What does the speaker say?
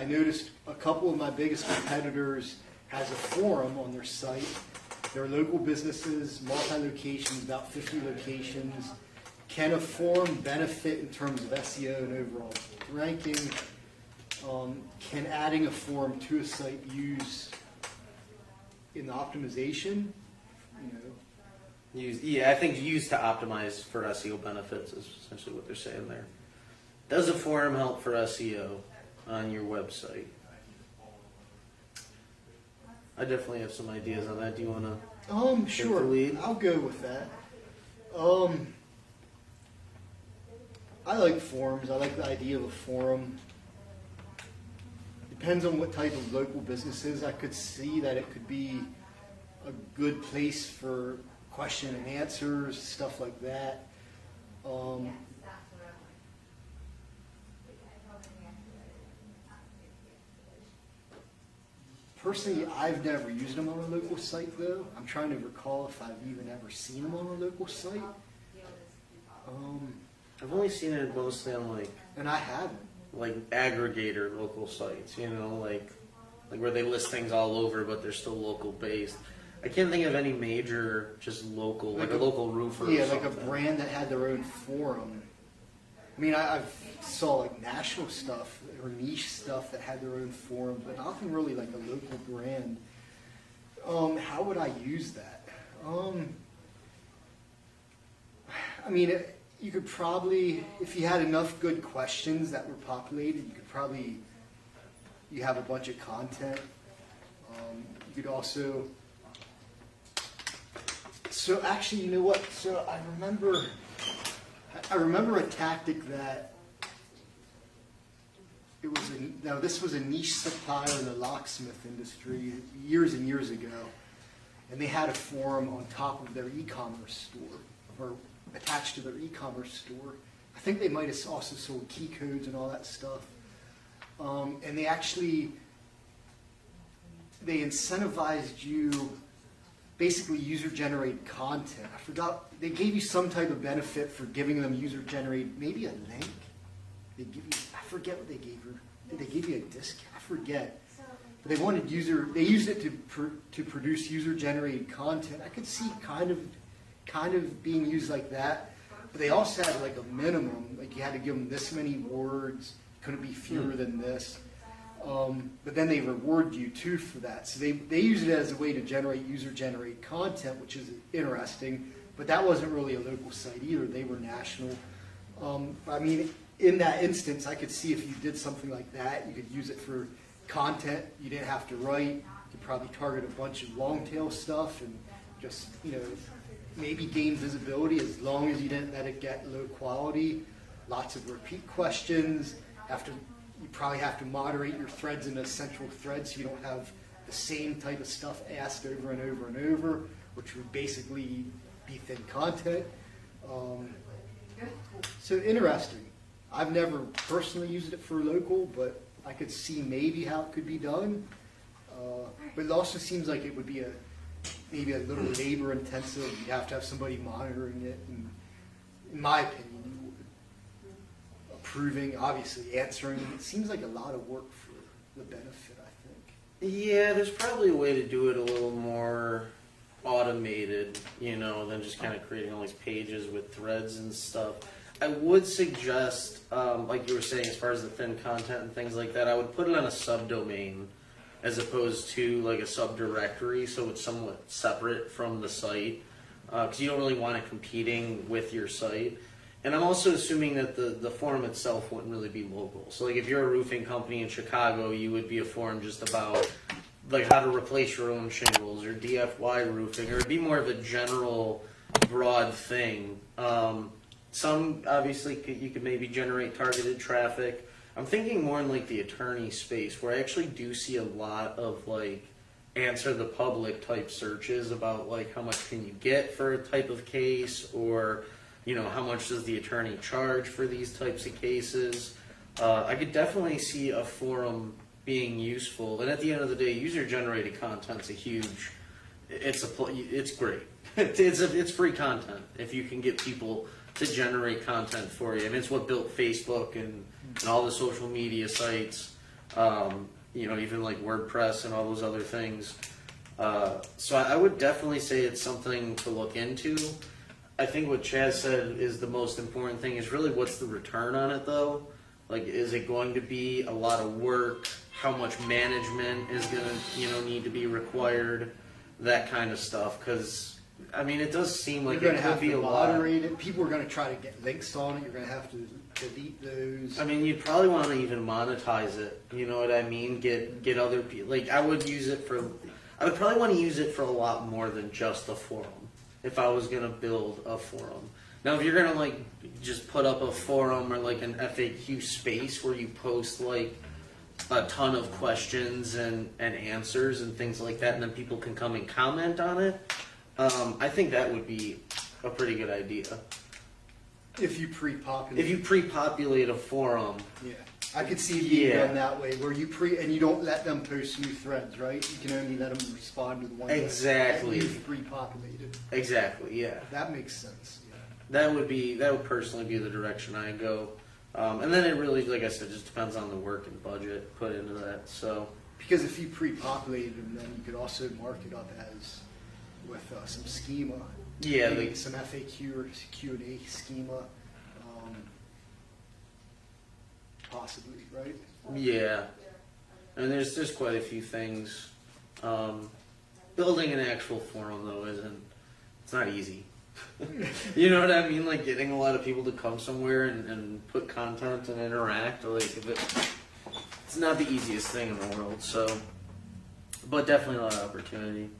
I noticed a couple of my biggest competitors has a forum on their site. They're local businesses, multi-locations, about 50 locations. Can a forum benefit in terms of SEO and overall ranking? Can adding a forum to a site use in the optimization? Yeah, I think used to optimize for SEO benefits is essentially what they're saying there. Does a forum help for SEO on your website? I definitely have some ideas on that. Do you want to Sure. lead? I'll go with that. I like forums. I like the idea of a forum. Depends on what type of local business is. I could see that it could be a good place for question and answers, stuff like that. Personally, I've never used them on a local site, though. I'm trying to recall if I've even ever seen them on a local site. I've only seen it mostly on And I haven't. like aggregator local sites, like where they list things all over, but they're still local based. I can't think of any major, just local, like a local roofer. Yeah, or like a something. brand that had their own forum. I mean, I've saw like national stuff or niche stuff that had their own forums, but nothing really like a local brand. How would I use that? I mean, you could probably, if you had enough good questions that were populated, you have a bunch of content. You could also, so actually, you know what? So I remember a tactic that this was a niche supplier in the locksmith industry years and years ago, and they had a forum on top of their e-commerce store, or attached to their e-commerce store. I think they might have also sold key codes and all that stuff. And they incentivized you, basically user-generated content. I forgot, they gave you some type of benefit for giving them user-generated, maybe a link. They give you, I forget what they gave you. Did they give you a discount? I forget. But they wanted they used it to produce user-generated content. I could see kind of being used like that. But they also had like a minimum, like you had to give them this many words, couldn't be fewer than this. But then they reward you too for that. So they use it as a way to generate user-generated content, which is interesting. But that wasn't really a local site either. They were national. I mean, in that instance, I could see if you did something like that, you could use it for content. You didn't have to write. You could probably target a bunch of long tail stuff and just, maybe gain visibility as long as you didn't let it get low quality. Lots of repeat questions. You probably have to moderate your threads in a central thread so you don't have the same type of stuff asked over and over and over, which would basically be thin content. So interesting. I've never personally used it for local, but I could see maybe how it could be done. But it also seems like it would be maybe a little labor intensive. You'd have to have somebody monitoring it. And in my opinion, approving, obviously answering. It seems like a lot of work for the benefit, I think. Yeah, there's probably a way to do it a little more automated, than just kind of creating all these pages with threads and stuff. I would suggest, like you were saying, as far as the thin content and things like that, I would put it on a subdomain as opposed to like a subdirectory, so it's somewhat separate from the site, because you don't really want it competing with your site. And I'm also assuming that the forum itself wouldn't really be local. So like if you're a roofing company in Chicago, you would be a forum just about like how to replace your own shingles or DFY roofing, or it'd be more of a general broad thing. Some, obviously, you could maybe generate targeted traffic. I'm thinking more in like the attorney space, where I actually do see a lot of like answer the public type searches about like how much can you get for a type of case, or how much does the attorney charge for these types of cases. I could definitely see a forum being useful, and at the end of the day, user-generated content's it's great. It's free content if you can get people to generate content for you. I mean, it's what built Facebook and all the social media sites. You know, even like WordPress and all those other things. So I would definitely say it's something to look into. I think what Chaz said is the most important thing is really what's the return on it though? Like, is it going to be a lot of work? How much management is going to, you know, need to be required? That kind of stuff. Because, I mean, it does seem like You're it going to could have be to a lot. moderate it. People are going to try to get links on it. You're going to have to delete those. I mean, you'd probably want to even monetize it. You know what I mean? Get other people. Like, I would use it for. I would probably want to use it for a lot more than just a forum. If I was gonna build a forum. Now, if you're gonna like just put up a forum or like an FAQ space where you post like a ton of questions and answers and things like that, and then people can come and comment on it, I think that would be a pretty good idea. If you pre-populate. If you pre-populate a forum, Yeah. I could see it being Yeah. done that way, where you and you don't let them post new threads, right? You can only let them respond to the ones Exactly. that you've pre-populated. exactly, yeah. That makes sense. Yeah. That would personally be the direction I go. And then it really, like I said, just depends on the work and budget put into that. So Because if you pre-populated them, then you could also mark it up as with some schema. yeah, Maybe like, some FAQ or Q&A schema. Possibly, right? yeah. And there's quite a few things. Building an actual forum though it's not easy. You know what I mean? Like getting a lot of people to come somewhere and put content and interact. Like it's not the easiest thing in the world. So, but definitely a lot of opportunity.